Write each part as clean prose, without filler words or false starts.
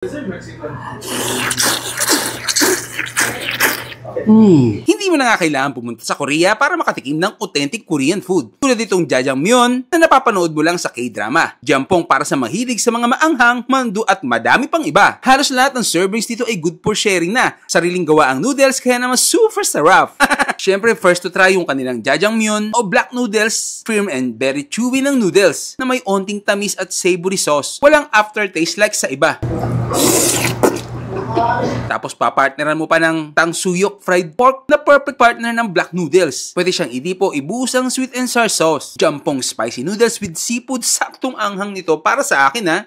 Hindi mo na nga kailangan pumunta sa Korea para makatikim ng authentic Korean food. Tulad itong jjajangmyeon na napapanood mo lang sa K-drama. Jampong para sa mahilig sa mga maanghang, mandu at madami pang iba. Halos lahat ng servings dito ay good for sharing na. Sariling gawa ang noodles kaya naman super sarap. Siyempre, first to try yung kanilang jjajangmyeon o black noodles, firm and very chewy ng noodles na may onting tamis at savory sauce. Walang aftertaste like sa iba. Tapos papartneran mo pa ng tangsuyok fried pork na perfect partner ng black noodles. Pwede siyang idipo, ibuhos ang sweet and sour sauce. Jampong spicy noodles with seafood, saktong anghang nito para sa akin ha.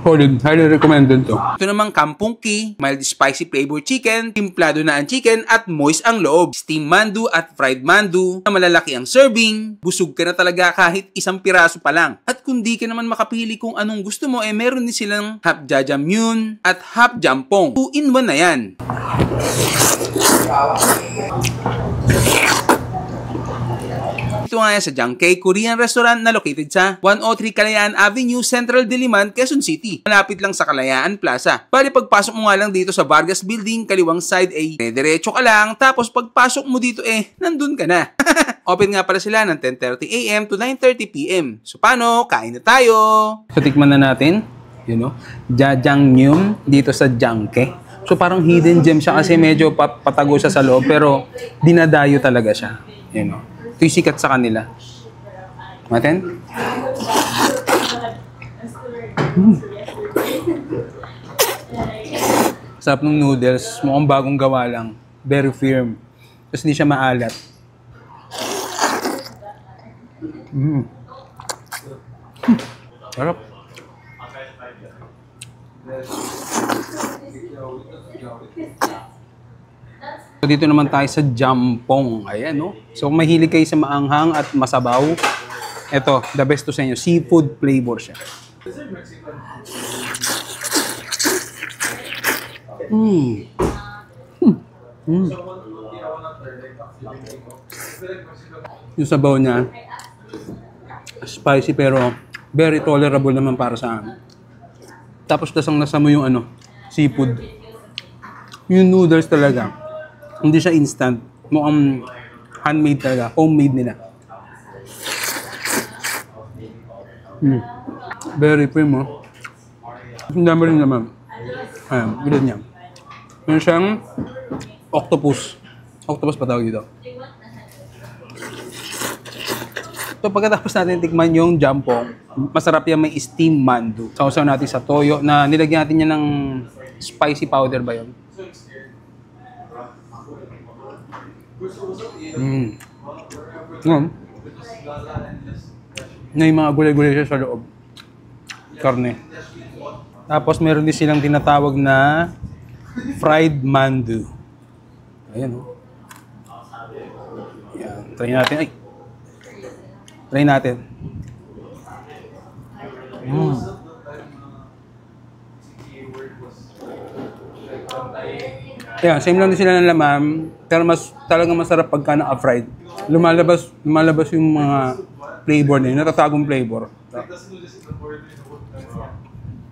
Solid, highly recommended to. Ito namang kampungki, mild spicy flavor chicken, timplado na ang chicken at moist ang loob. Steam mandu at fried mandu na malalaki ang serving. Busog ka na talaga kahit isang piraso pa lang. At kung di ka naman makapili kung anong gusto mo, meron din silang half jjajangmyeon at half jampong. 2-in-1 na yan. Ito nga yan sa Jangkei Korean restaurant na located sa 103 Kalayaan Avenue, Central Diliman, Quezon City. Malapit lang sa Kalayaan Plaza. Bali pagpasok mo nga lang dito sa Vargas Building, kaliwang side diretso ka lang, tapos pagpasok mo dito nandun ka na. Open nga pala sila ng 10:30 AM to 9:30 PM. So paano? Kain na tayo! So tikman na natin, jjajangmyeon dito sa Jangkei. So parang hidden gem siya kasi medyo patago siya sa loob pero dinadayo talaga siya. Ito yung sikat sa kanila. Natin? Sarap ng noodles. Mukhang bagong gawa lang. Very firm. Tapos hindi siya maalat. Sarap. So dito naman tayo sa jampong. Ayan, no? So kung mahilig kayo sa maanghang at masabaw, ito, the best to sa inyo. Seafood flavor siya. Yung sabaw niya, spicy pero very tolerable naman para sa amin. Tapos lasang-lasa mo yung seafood. Yung noodles talaga. Hindi siya instant. Mukhang handmade talaga. Homemade nila. Very firm, oh. Ang dami rin naman. Ayan, bilad niya. Meron siyang octopus. Octopus pa tawag dito. So pagkatapos natin tikman yung jampong, masarap yan, may steam mandu. Sausaw natin sa toyo na nilagyan natin yan ng spicy powder ba yun? Na yung mga gulay-gulay siya sa loob. Karne. Tapos meron din silang tinatawag na fried mandu. Ayan, oh. Ayan. Try natin. Ay! Try natin. Ayan, same lang din sila ng laman. Pero talagang masarap pagka na-fried. Lumalabas yung mga flavor nila, natatagong flavor.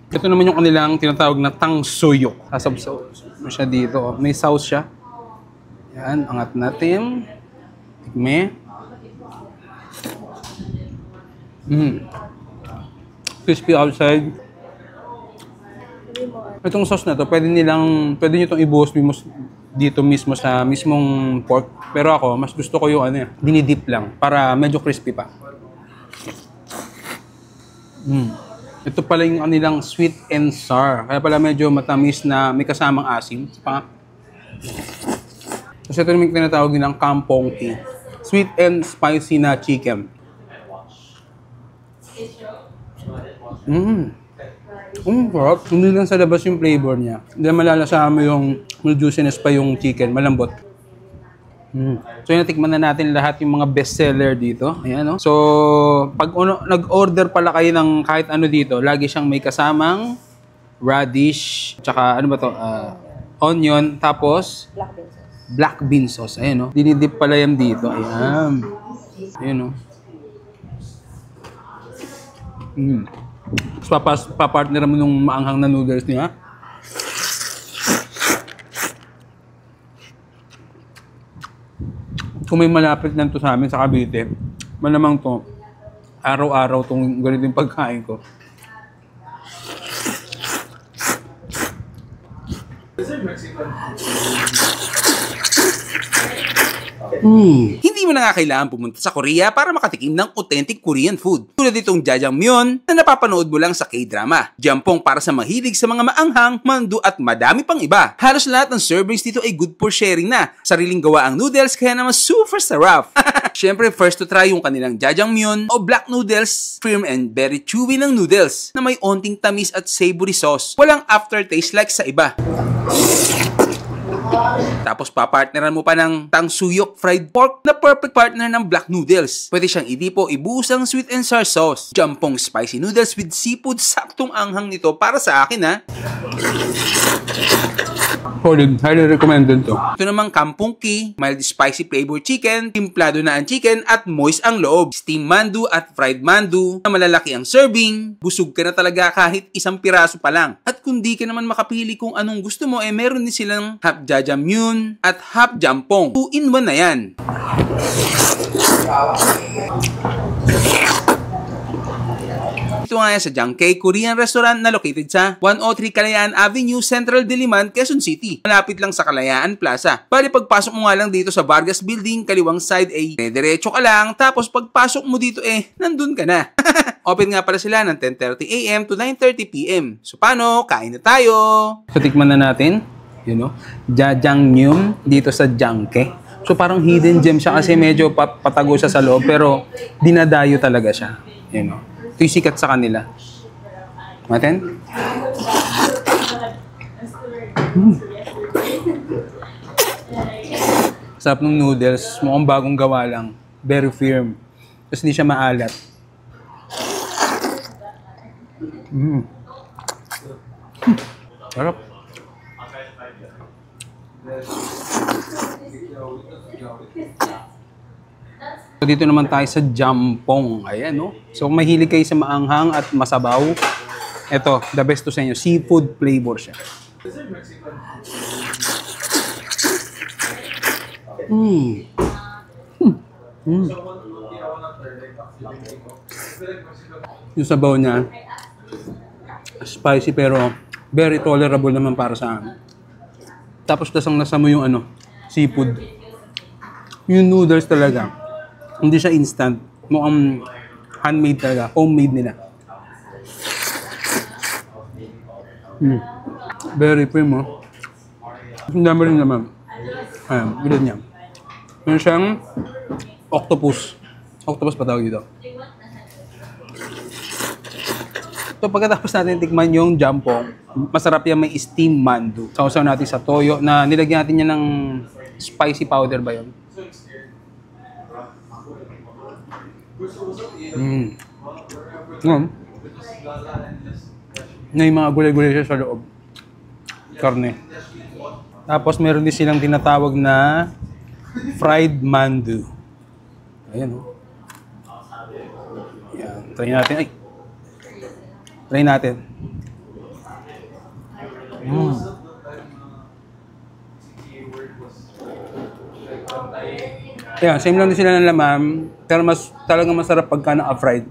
Ito naman yung kanilang tinatawag na tangsuyok. Sasabsaw siya dito. May sauce siya. Yan, angat natin. Tikme. Crispy outside. Itong sauce na to, pwede nyo itong ibuhos dito mismo sa mismong pork. Pero ako, mas gusto ko yung dinidip lang para medyo crispy pa. Ito pala yung kanilang sweet and sour. Kaya pala medyo matamis na may kasamang asim. Kasi ito naman tinatawag nilang kampongki. Sweet and spicy na chicken. Sarap. Hindi lang sa labas yung flavor niya. Hindi malalasahan mo yung juiciness pa yung chicken. Malambot. So natikman na natin lahat yung mga bestseller dito. Ayan, no? So pag nag-order pala kayo ng kahit ano dito, lagi siyang may kasamang radish, tsaka ano ba to? Onion, tapos black bean sauce. Ayan, no? Dinidip pala yan dito. Ayan. Ayan, no? Tapos papartner mo nung maanghang na noodles niya. Kung may malapit lang to sa amin sa Cavite, malamang to, araw-araw tong ganito yung pagkain ko. Hindi mo na nga kailangan pumunta sa Korea para makatikim ng authentic Korean food. Tulad itong jjajangmyeon na napapanood mo lang sa K-drama. Jampong para sa mahilig sa mga maanghang, mandu at madami pang iba. Halos lahat ng servings dito ay good for sharing na. Sariling gawa ang noodles kaya naman super sarap. Siyempre, first to try yung kanilang jjajangmyeon o black noodles, firm and very chewy ng noodles na may onting tamis at savory sauce. Walang aftertaste like sa iba. Tapos papartneran mo pa ng tangsuyok fried pork na perfect partner ng black noodles. Pwede siyang idipo, ibuhos ang sweet and sour sauce. Jampong spicy noodles with seafood, saktong anghang nito para sa akin ha. Solid, highly recommended to. Ito namang kampungki, mild spicy flavor chicken, timplado na ang chicken at moist ang loob. Steam mandu at fried mandu na malalaki ang serving. Busog ka na talaga kahit isang piraso pa lang. At kung di ka naman makapili kung anong gusto mo, meron din silang half jjajangmyeon at half jampong. 2-in-1 na yan. Ito nga yan sa Jangkei Korean restaurant na located sa 103 Kalayaan Avenue, Central Diliman, Quezon City. Malapit lang sa Kalayaan Plaza. Bali pagpasok mo nga lang dito sa Vargas Building, kaliwang side diretso ka lang, tapos pagpasok mo dito nandun ka na. Open nga pala sila ng 10:30 AM to 9:30 PM. So paano? Kain na tayo! So tikman na natin, jjajangmyeon dito sa Jangkei. So parang hidden gem siya kasi medyo patago siya sa loob pero dinadayo talaga siya. Ito yung sikat sa kanila. Natin? Sarap ng noodles. Mukhang bagong gawa lang. Very firm. Tapos hindi siya maalat. Sarap. So dito naman tayo sa jampong. Ayan, no? So kung mahilig kayo sa maanghang at masabaw, ito, the best to sa inyo. Seafood flavor siya. Yung sabaw niya, spicy pero very tolerable naman para sa amin. Tapos lasang-lasa mo yung seafood. Yung noodles talaga. Hindi siya instant. Mukhang handmade talaga. Homemade nila. Very firm, oh. Ang dami rin naman. Ayan, gulad niya. Meron siyang octopus. Octopus pa tawag dito. So pagkatapos natin tikman yung jampong, masarap yan, may steam mandu. Sausaw natin sa toyo na nilagyan natin yan ng spicy powder ba yun? Na yung mga gulay-gulay siya sa loob. Karne. Tapos meron din silang tinatawag na fried mandu. Ayan, oh. Ayan. Try natin. Ay! Try natin. Ayan, same lang din sila ng laman. Pero mas talagang masarap pagka na-fried.